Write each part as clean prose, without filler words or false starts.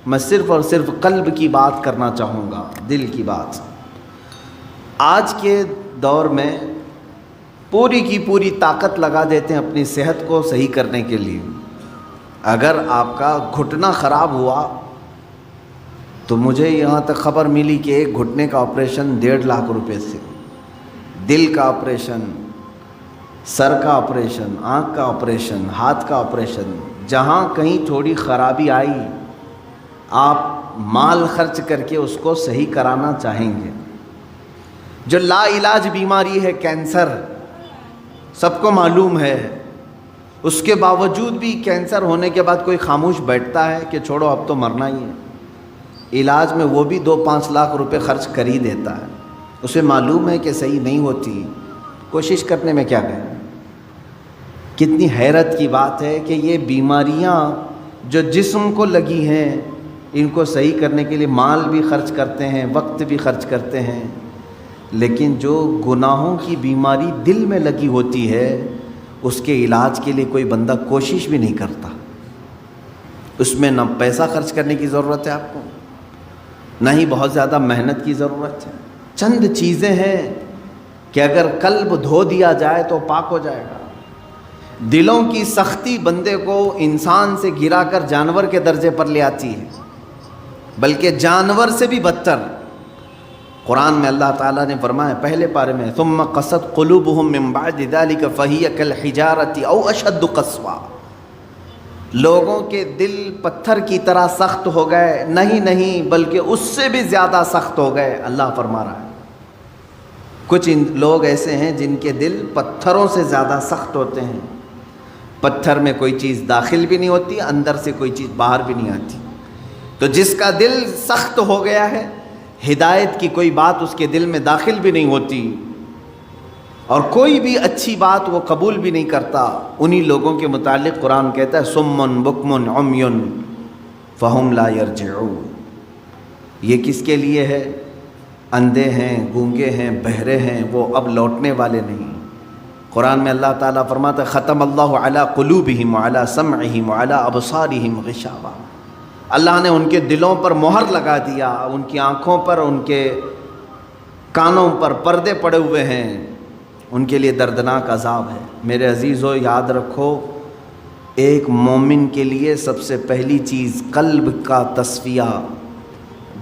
میں صرف اور صرف قلب کی بات کرنا چاہوں گا، دل کی بات۔ آج کے دور میں پوری کی پوری طاقت لگا دیتے ہیں اپنی صحت کو صحیح کرنے کے لیے۔ اگر آپ کا گھٹنا خراب ہوا تو مجھے یہاں تک خبر ملی کہ ایک گھٹنے کا آپریشن 1.5 لاکھ روپے سے، دل کا آپریشن، سر کا آپریشن، آنکھ کا آپریشن، ہاتھ کا آپریشن، جہاں کہیں تھوڑی خرابی آئی آپ مال خرچ کر کے اس کو صحیح کرانا چاہیں گے۔ جو لا علاج بیماری ہے کینسر، سب کو معلوم ہے، اس کے باوجود بھی کینسر ہونے کے بعد کوئی خاموش بیٹھتا ہے کہ چھوڑو اب تو مرنا ہی ہے؟ علاج میں وہ بھی 2-5 لاکھ روپے خرچ کر ہی دیتا ہے، اسے معلوم ہے کہ صحیح نہیں ہوتی، کوشش کرنے میں کیا کہیں۔ کتنی حیرت کی بات ہے کہ یہ بیماریاں جو جسم کو لگی ہیں ان کو صحیح کرنے کے لیے مال بھی خرچ کرتے ہیں، وقت بھی خرچ کرتے ہیں، لیکن جو گناہوں کی بیماری دل میں لگی ہوتی ہے اس کے علاج کے لیے کوئی بندہ کوشش بھی نہیں کرتا۔ اس میں نہ پیسہ خرچ کرنے کی ضرورت ہے آپ کو، نہ ہی بہت زیادہ محنت کی ضرورت ہے۔ چند چیزیں ہیں کہ اگر قلب دھو دیا جائے تو پاک ہو جائے گا۔ دلوں کی سختی بندے کو انسان سے گرا کر جانور کے درجے پر لے آتی ہے، بلکہ جانور سے بھی بدتر۔ قرآن میں اللہ تعالیٰ نے فرمایا پہلے پارے میں ثم قست قلوبہم من بعد ذلک فہی کالحجارۃ او اشد قسوا، لوگوں کے دل پتھر کی طرح سخت ہو گئے، نہیں بلکہ اس سے بھی زیادہ سخت ہو گئے، اللہ فرما رہا ہے۔ کچھ لوگ ایسے ہیں جن کے دل پتھروں سے زیادہ سخت ہوتے ہیں، پتھر میں کوئی چیز داخل بھی نہیں ہوتی، اندر سے کوئی چیز باہر بھی نہیں آتی۔ تو جس کا دل سخت ہو گیا ہے، ہدایت کی کوئی بات اس کے دل میں داخل بھی نہیں ہوتی اور کوئی بھی اچھی بات وہ قبول بھی نہیں کرتا، انہی لوگوں کے متعلق قرآن کہتا ہے صم بکم عمی فہم لا یرجعون۔ یہ کس کے لیے ہے؟ اندھے ہیں، گونگے ہیں، بہرے ہیں، وہ اب لوٹنے والے نہیں۔ قرآن میں اللہ تعالیٰ فرماتا ہے ختم اللہ علی قلوبہم وعلی سمعہم وعلی ابصارہم غشاوہ، اللہ نے ان کے دلوں پر مہر لگا دیا، ان کی آنکھوں پر، ان کے کانوں پر پردے پڑے ہوئے ہیں، ان کے لیے دردناک عذاب ہے۔ میرے عزیزو یاد رکھو، ایک مومن کے لیے سب سے پہلی چیز قلب کا تصفیہ،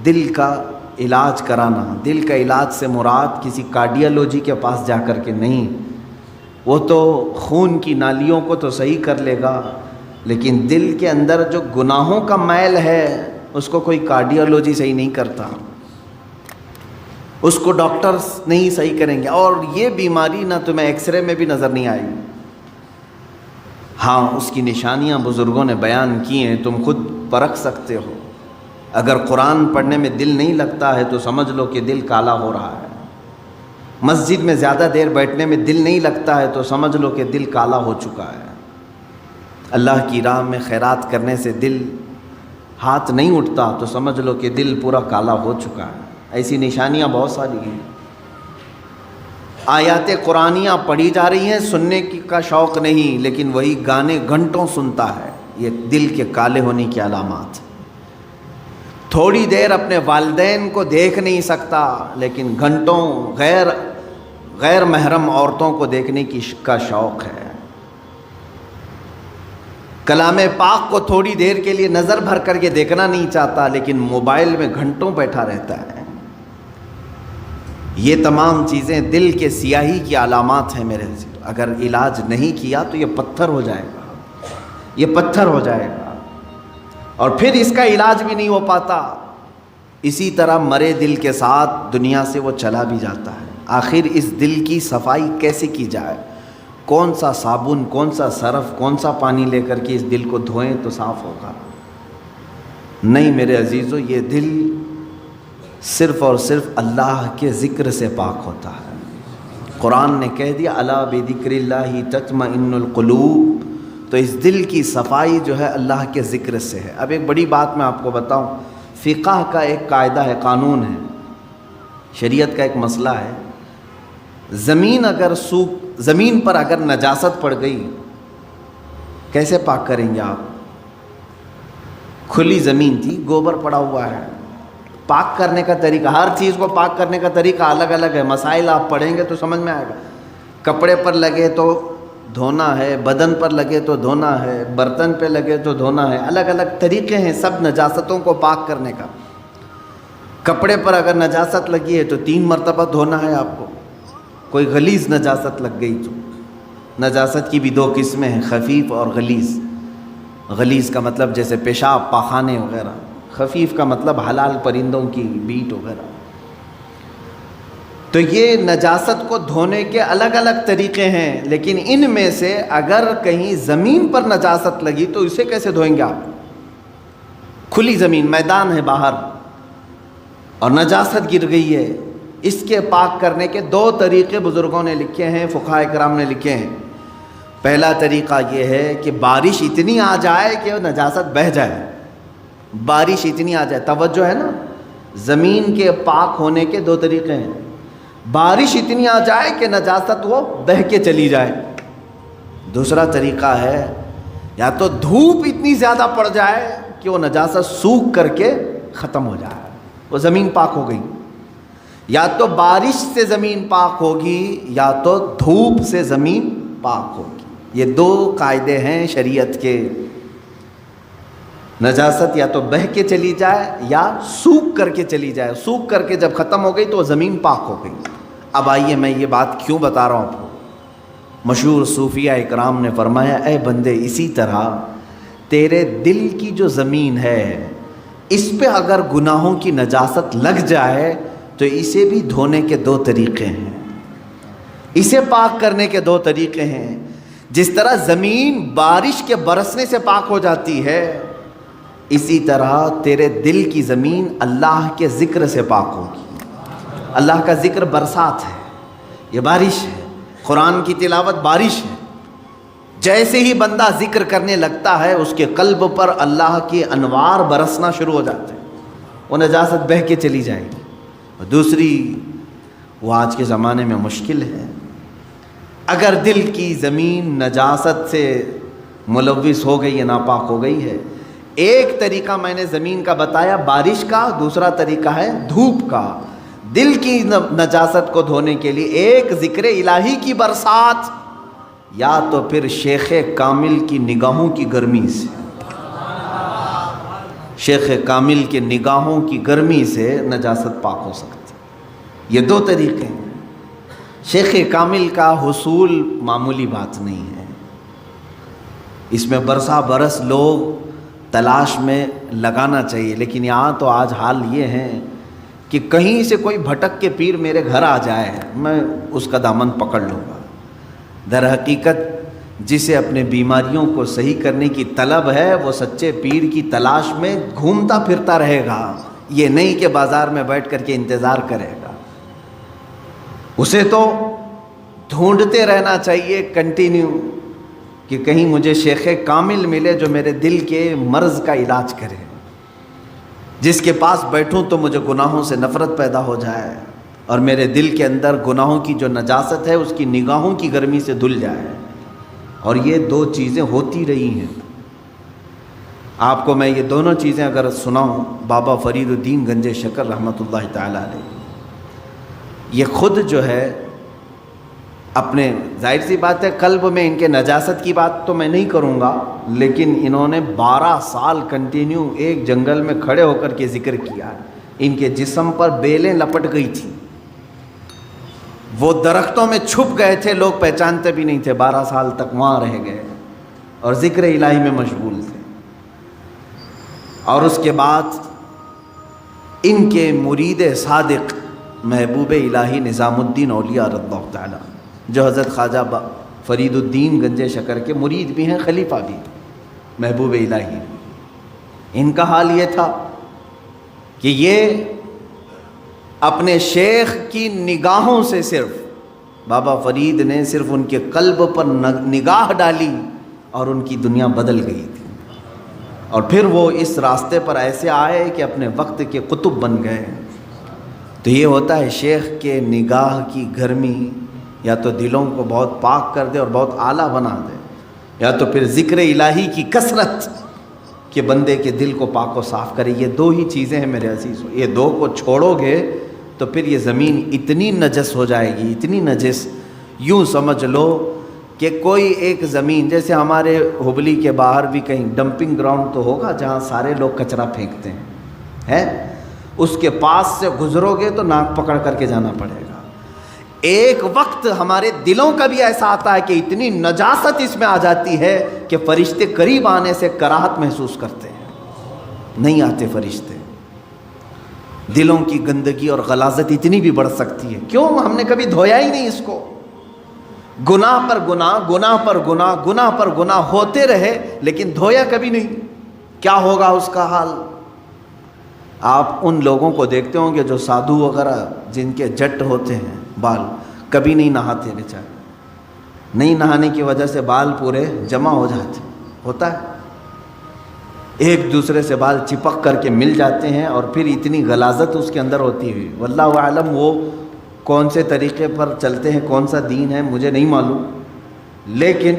دل کا علاج کرانا۔ دل کا علاج سے مراد کسی کارڈیالوجی کے پاس جا کر کے نہیں، وہ تو خون کی نالیوں کو تو صحیح کر لے گا، لیکن دل کے اندر جو گناہوں کا میل ہے اس کو کوئی کارڈیالوجی صحیح نہیں کرتا، اس کو ڈاکٹرز نہیں صحیح کریں گے۔ اور یہ بیماری نہ تمہیں ایکس رے میں بھی نظر نہیں آئے گی، ہاں اس کی نشانیاں بزرگوں نے بیان کی ہیں، تم خود پرکھ سکتے ہو۔ اگر قرآن پڑھنے میں دل نہیں لگتا ہے تو سمجھ لو کہ دل کالا ہو رہا ہے، مسجد میں زیادہ دیر بیٹھنے میں دل نہیں لگتا ہے تو سمجھ لو کہ دل کالا ہو چکا ہے، اللہ کی راہ میں خیرات کرنے سے دل ہاتھ نہیں اٹھتا تو سمجھ لو کہ دل پورا کالا ہو چکا ہے۔ ایسی نشانیاں بہت ساری ہیں۔ آیات قرآنیاں پڑھی جا رہی ہیں، سننے کا شوق نہیں، لیکن وہی گانے گھنٹوں سنتا ہے، یہ دل کے کالے ہونے کی علامات۔ تھوڑی دیر اپنے والدین کو دیکھ نہیں سکتا، لیکن گھنٹوں غیر محرم عورتوں کو دیکھنے کا شوق ہے۔ کلام پاک کو تھوڑی دیر کے لیے نظر بھر کر کے دیکھنا نہیں چاہتا، لیکن موبائل میں گھنٹوں بیٹھا رہتا ہے۔ یہ تمام چیزیں دل کے سیاہی کی علامات ہیں میرے عزیز۔ اگر علاج نہیں کیا تو یہ پتھر ہو جائے گا، یہ پتھر ہو جائے گا، اور پھر اس کا علاج بھی نہیں ہو پاتا۔ اسی طرح مرے دل کے ساتھ دنیا سے وہ چلا بھی جاتا ہے۔ آخر اس دل کی صفائی کیسے کی جائے؟ کون سا صابن، کون سا سرف، کون سا پانی لے کر کے اس دل کو دھوئیں تو صاف ہوگا؟ نہیں میرے عزیزو، یہ دل صرف اور صرف اللہ کے ذکر سے پاک ہوتا ہے۔ قرآن نے کہہ دیا الا بذکر اللہ تطمئن القلوب، تو اس دل کی صفائی جو ہے اللہ کے ذکر سے ہے۔ اب ایک بڑی بات میں آپ کو بتاؤں، فقہ کا ایک قاعدہ ہے، قانون ہے، شریعت کا ایک مسئلہ ہے، زمین پر اگر نجاست پڑ گئی کیسے پاک کریں گے آپ؟ کھلی زمین تھی، گوبر پڑا ہوا ہے. پاک کرنے کا طریقہ، ہر چیز کو پاک کرنے کا طریقہ الگ الگ ہے. مسائل آپ پڑھیں گے تو سمجھ میں آئے گا. کپڑے پر لگے تو دھونا ہے، بدن پر لگے تو دھونا ہے، برتن پہ لگے تو دھونا ہے. الگ الگ طریقے ہیں سب نجاستوں کو پاک کرنے کا. کپڑے پر اگر نجاست لگی ہے تو 3 مرتبہ دھونا ہے آپ کو. کوئی غلیظ نجاست لگ گئی تو، نجاست کی بھی 2 قسمیں ہیں، خفیف اور غلیظ. غلیظ کا مطلب جیسے پیشاب، پاخانے وغیرہ. خفیف کا مطلب حلال پرندوں کی بیٹ وغیرہ. تو یہ نجاست کو دھونے کے الگ الگ طریقے ہیں، لیکن ان میں سے اگر کہیں زمین پر نجاست لگی تو اسے کیسے دھوئیں گے آپ؟ کھلی زمین، میدان ہے باہر اور نجاست گر گئی ہے. اس کے پاک کرنے کے 2 طریقے بزرگوں نے لکھے ہیں، فقہاء کرام نے لکھے ہیں. پہلا طریقہ یہ ہے کہ بارش اتنی آ جائے کہ وہ نجاست بہہ جائے. بارش اتنی آ جائے، توجہ ہے نا. زمین کے پاک ہونے کے 2 طریقے ہیں. بارش اتنی آ جائے کہ نجاست وہ بہہ کے چلی جائے. دوسرا طریقہ ہے یا تو دھوپ اتنی زیادہ پڑ جائے کہ وہ نجاست سوکھ کر کے ختم ہو جائے، وہ زمین پاک ہو گئی. یا تو بارش سے زمین پاک ہوگی یا تو دھوپ سے زمین پاک ہوگی. یہ 2 قاعدے ہیں شریعت کے. نجاست یا تو بہہ کے چلی جائے یا سوکھ کر کے چلی جائے. سوکھ کر کے جب ختم ہو گئی تو وہ زمین پاک ہو گئی. اب آئیے میں یہ بات کیوں بتا رہا ہوں آپ کو. مشہور صوفیہ اکرام نے فرمایا، اے بندے، اسی طرح تیرے دل کی جو زمین ہے اس پہ اگر گناہوں کی نجاست لگ جائے تو اسے بھی دھونے کے 2 طریقے ہیں، اسے پاک کرنے کے 2 طریقے ہیں. جس طرح زمین بارش کے برسنے سے پاک ہو جاتی ہے، اسی طرح تیرے دل کی زمین اللہ کے ذکر سے پاک ہوگی. اللہ کا ذکر برسات ہے، یہ بارش ہے. قرآن کی تلاوت بارش ہے. جیسے ہی بندہ ذکر کرنے لگتا ہے اس کے قلب پر اللہ کے انوار برسنا شروع ہو جاتے ہیں، وہ نجاست بہہ کے چلی جائے گی. اور دوسری، وہ آج کے زمانے میں مشکل ہے. اگر دل کی زمین نجاست سے ملوث ہو گئی ہے، ناپاک ہو گئی ہے، ایک طریقہ میں نے زمین کا بتایا بارش کا، دوسرا طریقہ ہے دھوپ کا. دل کی نجاست کو دھونے کے لیے ایک ذکر الہی کی برسات، یا تو پھر شیخ کامل کی نگاہوں کی گرمی سے. شیخ کامل کے نگاہوں کی گرمی سے نجاست پاک ہو سکتی. یہ 2 طریقے ہیں. شیخ کامل کا حصول معمولی بات نہیں ہے. اس میں برسا برس لوگ تلاش میں لگانا چاہیے. لیکن یہاں تو آج حال یہ ہے کہ کہیں سے کوئی بھٹک کے پیر میرے گھر آ جائے میں اس کا دامن پکڑ لوں گا. در حقیقت جسے اپنے بیماریوں کو صحیح کرنے کی طلب ہے وہ سچے پیر کی تلاش میں گھومتا پھرتا رہے گا. یہ نہیں کہ بازار میں بیٹھ کر کے انتظار کرے گا. اسے تو ڈھونڈتے رہنا چاہیے کنٹینیو کہ کہیں مجھے شیخ کامل ملے جو میرے دل کے مرض کا علاج کرے، جس کے پاس بیٹھوں تو مجھے گناہوں سے نفرت پیدا ہو جائے اور میرے دل کے اندر گناہوں کی جو نجاست ہے اس کی نگاہوں کی گرمی سے دھل جائے. اور یہ 2 چیزیں ہوتی رہی ہیں. آپ کو میں یہ دونوں چیزیں اگر سناؤں، بابا فرید الدین گنج شکر رحمۃ اللہ تعالیٰ علیہ، یہ خود جو ہے اپنے، ظاہر سی بات ہے قلب میں ان کے نجاست کی بات تو میں نہیں کروں گا، لیکن انہوں نے 12 سال کنٹینیو ایک جنگل میں کھڑے ہو کر کے ذکر کیا. ان کے جسم پر بیلیں لپٹ گئی تھیں، وہ درختوں میں چھپ گئے تھے، لوگ پہچانتے بھی نہیں تھے. 12 سال تک وہاں رہ گئے اور ذکر الہی میں مشغول تھے. اور اس کے بعد ان کے مرید صادق محبوب الہی نظام الدین اولیاء رضی اللہ تعالیٰ، جو حضرت خواجہ فرید الدین گنج شکر کے مرید بھی ہیں، خلیفہ بھی، محبوب الہی، ان کا حال یہ تھا کہ یہ اپنے شیخ کی نگاہوں سے، صرف بابا فرید نے صرف ان کے قلب پر نگاہ ڈالی اور ان کی دنیا بدل گئی تھی. اور پھر وہ اس راستے پر ایسے آئے کہ اپنے وقت کے قطب بن گئے. تو یہ ہوتا ہے شیخ کے نگاہ کی گرمی یا تو دلوں کو بہت پاک کر دے اور بہت اعلیٰ بنا دے، یا تو پھر ذکر الہی کی کثرت کہ بندے کے دل کو پاک و صاف کرے۔ یہ دو ہی چیزیں ہیں میرے عزیزو، یہ دو کو چھوڑو گے تو پھر یہ زمین اتنی نجس ہو جائے گی، اتنی نجس، یوں سمجھ لو کہ کوئی ایک زمین، جیسے ہمارے ہبلی کے باہر بھی کہیں ڈمپنگ گراؤنڈ تو ہوگا جہاں سارے لوگ کچرا پھینکتے ہیں، اس کے پاس سے گزرو گے تو ناک پکڑ کر کے جانا پڑے گا۔ ایک وقت ہمارے دلوں کا بھی ایسا آتا ہے کہ اتنی نجاست اس میں آ جاتی ہے کہ فرشتے قریب آنے سے کراہت محسوس کرتے ہیں، نہیں آتے فرشتے۔ دلوں کی گندگی اور غلاظت اتنی بھی بڑھ سکتی ہے، کیوں؟ ہم نے کبھی دھویا ہی نہیں اس کو، گناہ پر گناہ، گناہ پر گناہ، گناہ پر گناہ ہوتے رہے لیکن دھویا کبھی نہیں، کیا ہوگا اس کا حال؟ آپ ان لوگوں کو دیکھتے ہوں گے جو سادھو وغیرہ جن کے جٹ ہوتے ہیں بال، کبھی نہیں نہاتے بیچارے، نہیں نہانے کی وجہ سے بال پورے جمع ہو جاتے، ہوتا ہے، ایک دوسرے سے بال چپک کر کے مل جاتے ہیں، اور پھر اتنی غلاظت اس کے اندر ہوتی ہوئی، واللہ اعلم وہ کون سے طریقے پر چلتے ہیں، کون سا دین ہے مجھے نہیں معلوم، لیکن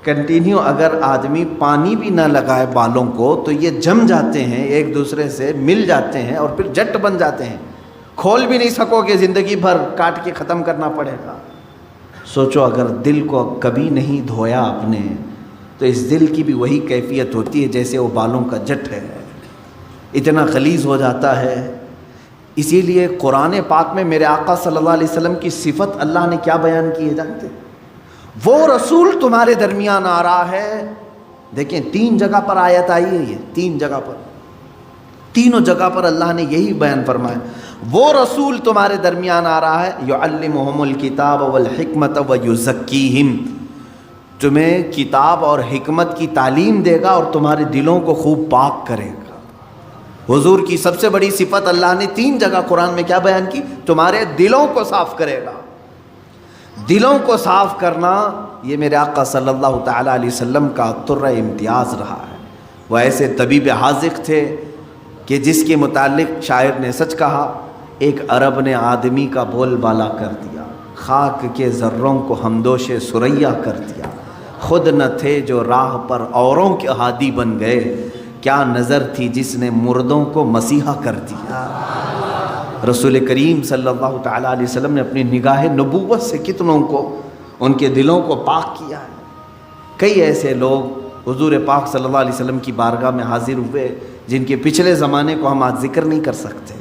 کنٹینیو اگر آدمی پانی بھی نہ لگائے بالوں کو تو یہ جم جاتے ہیں، ایک دوسرے سے مل جاتے ہیں اور پھر جٹ بن جاتے ہیں، کھول بھی نہیں سکو گے، زندگی بھر کاٹ کے ختم کرنا پڑے گا۔ سوچو اگر دل کو کبھی نہیں دھویا آپ نے تو اس دل کی بھی وہی کیفیت ہوتی ہے جیسے وہ بالوں کا جٹ ہے، اتنا غلیظ ہو جاتا ہے۔ اسی لیے قرآن پاک میں میرے آقا صلی اللہ علیہ وسلم کی صفت اللہ نے کیا بیان کی ہے جانتے؟ وہ رسول تمہارے درمیان آ رہا ہے، دیکھیں 3 جگہ پر آیت آئی ہے، یہ 3 جگہ پر، تینوں جگہ پر اللہ نے یہی بیان فرمایا، وہ رسول تمہارے درمیان آ رہا ہے، یعلمہم الکتاب والحکمت ویزکیہم، تمہیں کتاب اور حکمت کی تعلیم دے گا اور تمہارے دلوں کو خوب پاک کرے گا۔ حضور کی سب سے بڑی صفت اللہ نے 3 جگہ قرآن میں کیا بیان کی؟ تمہارے دلوں کو صاف کرے گا۔ دلوں کو صاف کرنا یہ میرے آقا صلی اللہ تعالیٰ علیہ وسلم کا طرہ امتیاز رہا ہے۔ وہ ایسے طبیب حاذق تھے کہ جس کے متعلق شاعر نے سچ کہا، ایک عرب نے آدمی کا بول بالا کر دیا، خاک کے ذروں کو ہمدوش ثریا کر دیا، خود نہ تھے جو راہ پر اوروں کے ہادی بن گئے، کیا نظر تھی جس نے مردوں کو مسیحا کر دیا۔ رسول کریم صلی اللہ تعالیٰ علیہ وسلم نے اپنی نگاہ نبوت سے کتنوں کو ان کے دلوں کو پاک کیا ہے۔ کئی ایسے لوگ حضور پاک صلی اللہ علیہ وسلم کی بارگاہ میں حاضر ہوئے جن کے پچھلے زمانے کو ہم آج ذکر نہیں کر سکتے،